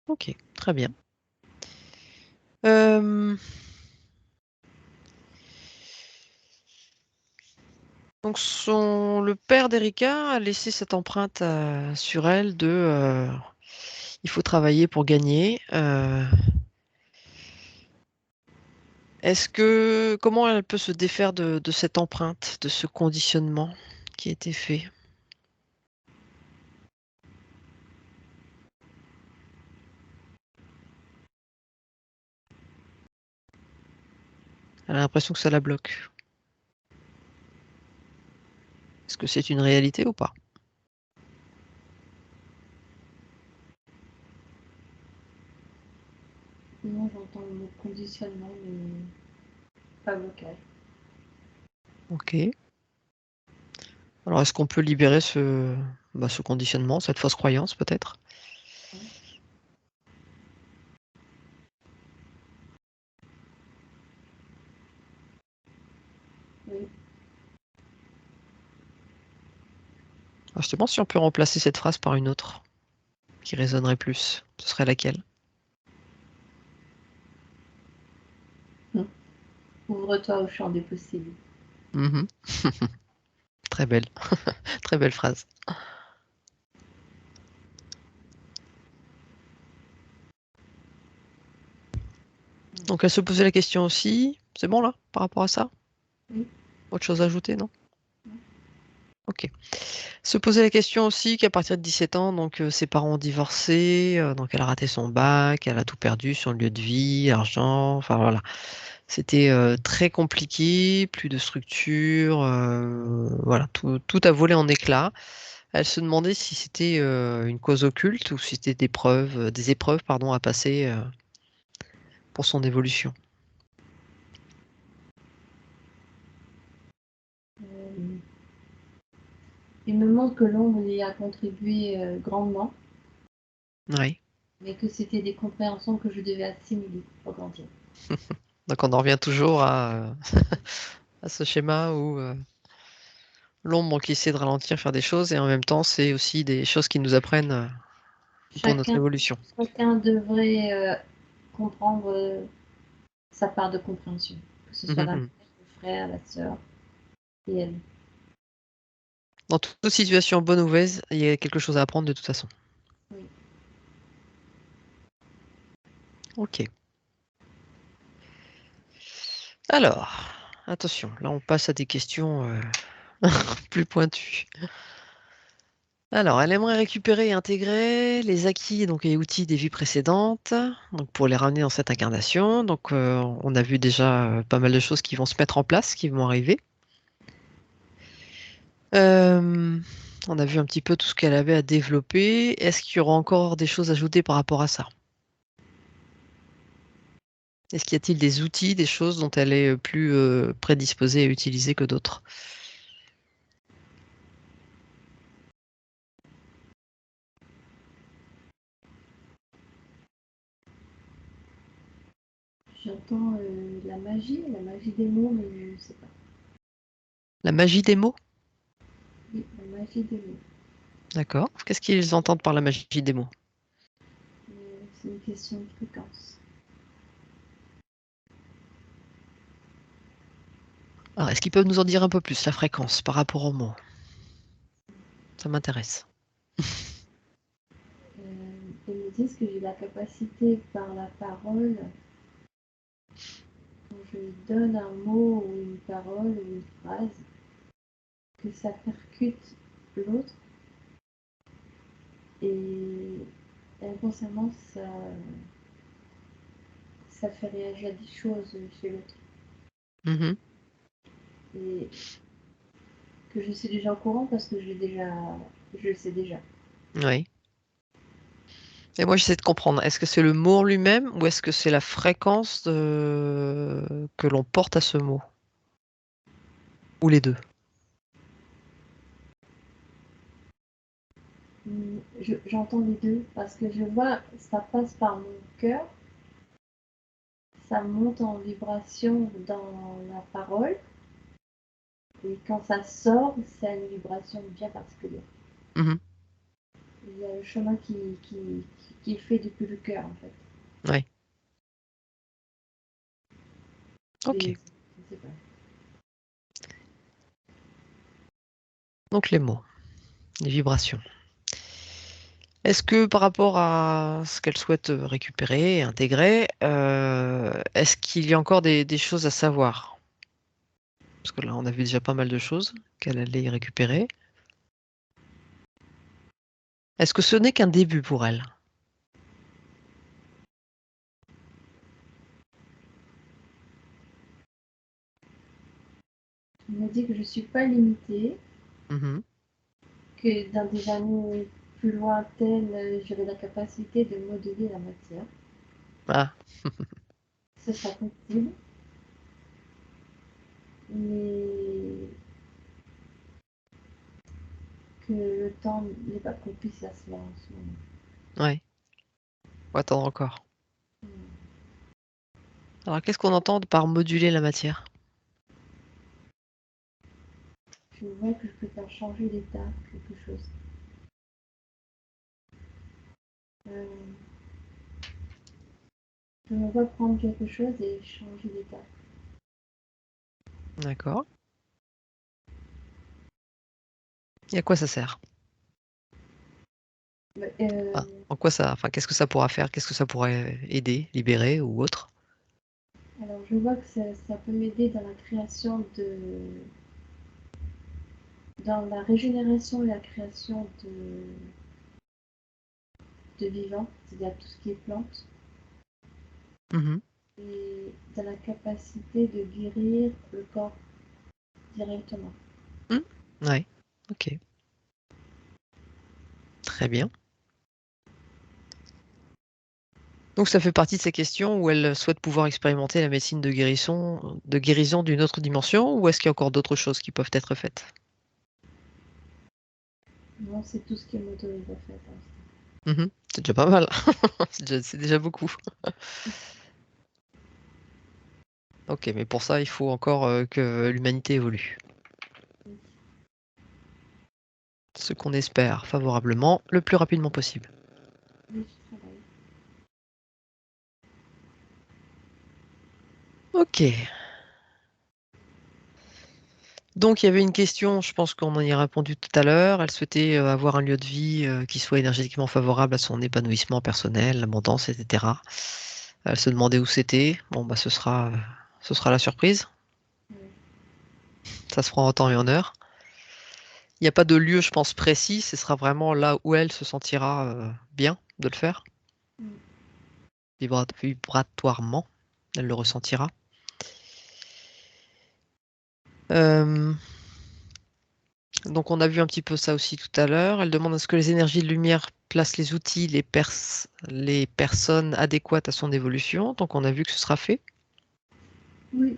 Ok, très bien. Donc le père d'Erika a laissé cette empreinte sur elle de il faut travailler pour gagner. Comment elle peut se défaire de cette empreinte, de ce conditionnement qui a été fait? Elle a l'impression que ça la bloque. Est-ce que c'est une réalité ou pas? Non, j'entends le mot conditionnement, mais pas blocage. Ok. Alors est-ce qu'on peut libérer ce conditionnement, cette fausse croyance peut-être? Oui. Alors, je te demande si on peut remplacer cette phrase par une autre qui résonnerait plus. Ce serait laquelle? Ouvre-toi au champ des possibles. Mhm. Très belle. Très belle phrase. Donc elle se posait la question aussi. C'est bon là, par rapport à ça? Oui. Autre chose à ajouter, non? Non. Ok. Se poser la question aussi qu'à partir de 17 ans, donc ses parents ont divorcé, donc elle a raté son bac, elle a tout perdu, son lieu de vie, l'argent, enfin voilà. C'était très compliqué, plus de structure, voilà, tout a volé en éclats. Elle se demandait si c'était une cause occulte ou si c'était des épreuves, pardon, à passer pour son évolution. Il me montre que l'ombre y a contribué grandement, Oui. mais que c'était des compréhensions que je devais assimiler pour grandir. Donc on en revient toujours à ce schéma où l'ombre qui essaie de ralentir, faire des choses, et en même temps, c'est aussi des choses qui nous apprennent pour notre Chacun, évolution. chacun devrait comprendre sa part de compréhension, que ce soit la mère, Mhm. le frère, la sœur et elle. Dans toute situation bonne ou mauvaise, il y a quelque chose à apprendre de toute façon. Oui. Ok. Alors, attention, là on passe à des questions plus pointues. Alors, elle aimerait récupérer et intégrer les acquis donc, et outils des vies précédentes donc, pour les ramener dans cette incarnation. Donc, on a vu déjà pas mal de choses qui vont se mettre en place, qui vont arriver. Euh, on a vu un petit peu tout ce qu'elle avait à développer. Est-ce qu'il y aura encore des choses ajoutées par rapport à ça? Est-ce qu'il y a-t-il des outils, des choses dont elle est plus prédisposée à utiliser que d'autres? J'entends la magie des mots, mais je ne sais pas. La magie des mots? Oui, la magie des mots. D'accord. Qu'est-ce qu'ils entendent par la magie des mots? C'est une question de fréquence. Alors, est-ce qu'ils peuvent nous en dire un peu plus, la fréquence par rapport aux mots? Ça m'intéresse. Ils me disent que j'ai la capacité par la parole, quand je donne un mot ou une parole ou une phrase, que ça percute l'autre et inconsciemment ça fait réagir des choses chez l'autre. Mhm. Et que je suis déjà au courant parce que je le sais déjà. Oui. Et moi, j'essaie de comprendre. Est-ce que c'est le mot en lui-même ou est-ce que c'est la fréquence que l'on porte à ce mot? Ou les deux? J'entends les deux parce que je vois ça passe par mon cœur, ça monte en vibration dans la parole et quand ça sort, c'est une vibration bien particulière. Mhm. Il y a le chemin qui est fait depuis le cœur, en fait. Ouais. Ok. Je sais pas. Donc les mots, les vibrations. Est-ce que par rapport à ce qu'elle souhaite récupérer et intégrer, est-ce qu'il y a encore des choses à savoir? Parce que là, on a vu déjà pas mal de choses qu'elle allait y récupérer. Est-ce que ce n'est qu'un début pour elle? On me dit que je ne suis pas limitée, Mhm. que dans des années plus lointaines, j'aurai la capacité de modeler la matière. Ah, Ce sera possible, mais que le temps n'est pas propice à cela en ce moment. ouais. Faut attendre encore. Hmm. Alors, qu'est-ce qu'on entend par moduler la matière? Je vois que je peux faire changer d'état quelque chose. Euh, je me vois prendre quelque chose et changer d'état. D'accord. Et à quoi ça sert? Enfin, en quoi ça, enfin, qu'est-ce que ça pourra faire? Qu'est-ce que ça pourrait aider, libérer ou autre? Alors je vois que ça peut m'aider dans la création dans la régénération et la création de vivants, c'est-à-dire tout ce qui est plantes, Mhm. et dans la capacité de guérir le corps directement. Hmm. Ouais. Ok. Très bien. Donc ça fait partie de ces questions où elle souhaite pouvoir expérimenter la médecine de guérison d'une autre dimension, ou est-ce qu'il y a encore d'autres choses qui peuvent être faites? Non, c'est tout ce qui m'autorise à faire. Mhm. C'est déjà pas mal. C'est déjà beaucoup. Ok, mais pour ça, il faut encore que l'humanité évolue. Oui, Ce qu'on espère favorablement le plus rapidement possible. oui, je travaille. Ok. Donc il y avait une question, je pense qu'on en y a répondu tout à l'heure. Elle souhaitait avoir un lieu de vie qui soit énergétiquement favorable à son épanouissement personnel, l'abondance, etc. Elle se demandait où c'était. Bon, bah ce sera la surprise. Oui. Ça se fera en temps et en heure. Il n'y a pas de lieu, je pense, précis. Ce sera vraiment là où elle se sentira bien de le faire, Mm. vibratoirement. Elle le ressentira. Euh, donc on a vu un petit peu ça aussi tout à l'heure. Elle demande à ce que les énergies de lumière placent les outils, les personnes adéquates à son évolution. Donc on a vu que ce sera fait. Oui,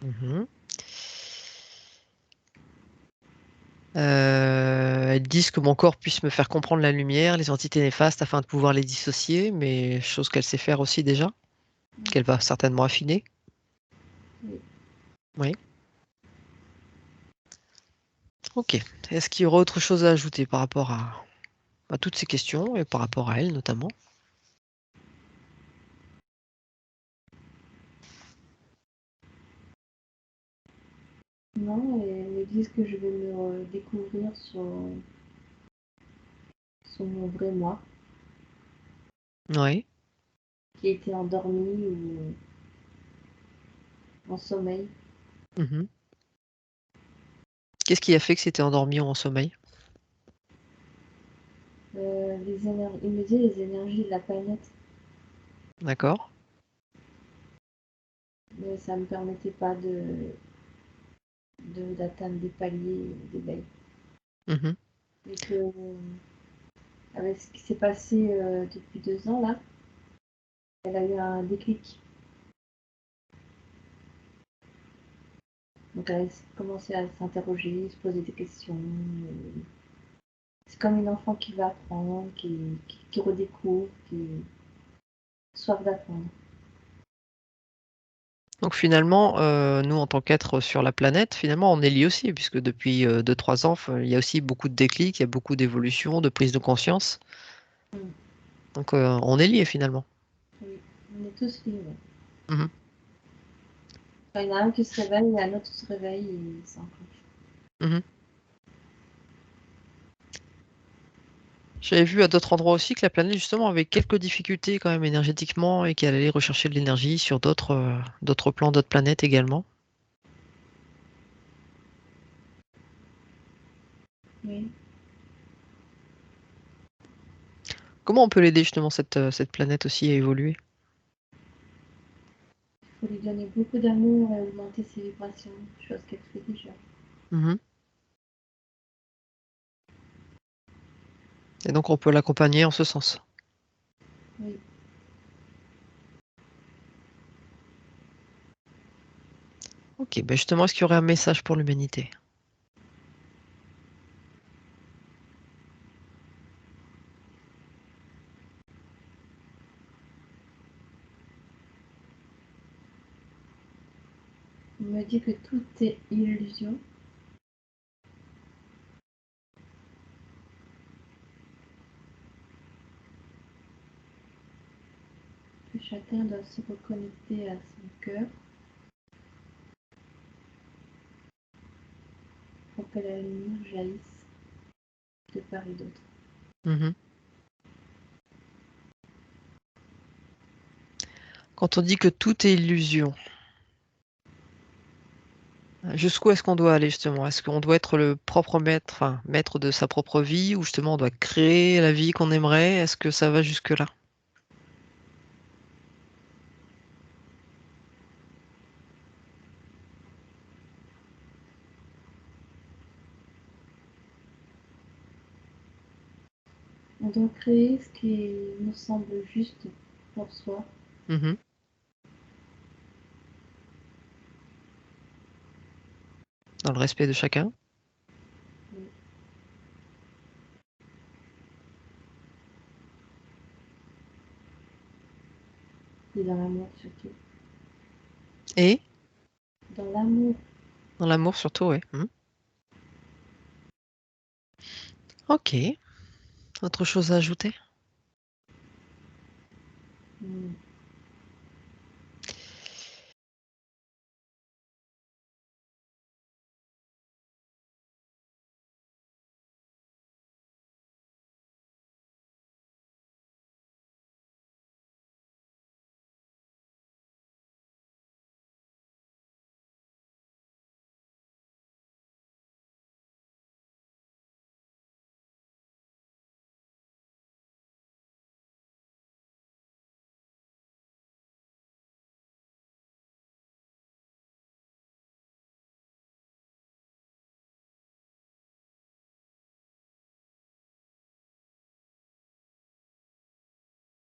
Mhm. Elles disent que mon corps puisse me faire comprendre la lumière, les entités néfastes, afin de pouvoir les dissocier, mais chose qu'elle sait faire aussi déjà, qu'elle va certainement affiner. oui. Oui. Ok. Est-ce qu'il y aura autre chose à ajouter par rapport à toutes ces questions et par rapport à elle notamment? Non, et elles me disent que je vais me découvrir sur mon vrai moi, Oui. qui était endormi ou en sommeil. Mhm. Qu'est-ce qui a fait que c'était endormi ou en sommeil? Il me dit les énergies de la planète, D'accord. mais ça ne me permettait pas d'atteindre des paliers d'éveil. Mhm. Et que, avec ce qui s'est passé depuis 2 ans, là, elle a eu un déclic. Donc elle a commencé à s'interroger, se poser des questions. C'est comme une enfant qui va apprendre, qui redécouvre, qui a soif d'apprendre. Donc finalement, nous en tant qu'êtres sur la planète, finalement on est liés aussi, puisque depuis 2-3 ans, il y a aussi beaucoup de déclics, il y a beaucoup d'évolutions, de prise de conscience. Mm. Donc on est liés finalement. Oui, on est tous liés. Mhm. Quand il y en a un qui se réveille, il y a un autre qui se réveille et ça enclenche. Mhm. J'avais vu à d'autres endroits aussi que la planète justement avait quelques difficultés quand même énergétiquement et qu'elle allait rechercher de l'énergie sur d'autres plans, d'autres planètes également. Oui, Comment on peut l'aider justement cette planète aussi à évoluer? il faut lui donner beaucoup d'amour et augmenter ses vibrations, chose qu'elle fait déjà. Mhm. Et donc on peut l'accompagner en ce sens. Oui, Ok, ben justement, est-ce qu'il y aurait un message pour l'humanité? on me dit que tout est illusion, que chacun doit se reconnecter à son cœur pour que la lumière jaillisse de part et d'autre. Mhm. Quand on dit que tout est illusion, jusqu'où est-ce qu'on doit aller justement? Est-ce qu'on doit être le propre maître, enfin, maître de sa propre vie, ou justement on doit créer la vie qu'on aimerait? Est-ce que ça va jusque-là? On doit créer ce qui nous semble juste pour soi. Mhm. Dans le respect de chacun. Oui, et dans l'amour surtout. Et Dans l'amour, dans l'amour surtout, oui. Mhm. Ok. Autre chose à ajouter? hmm,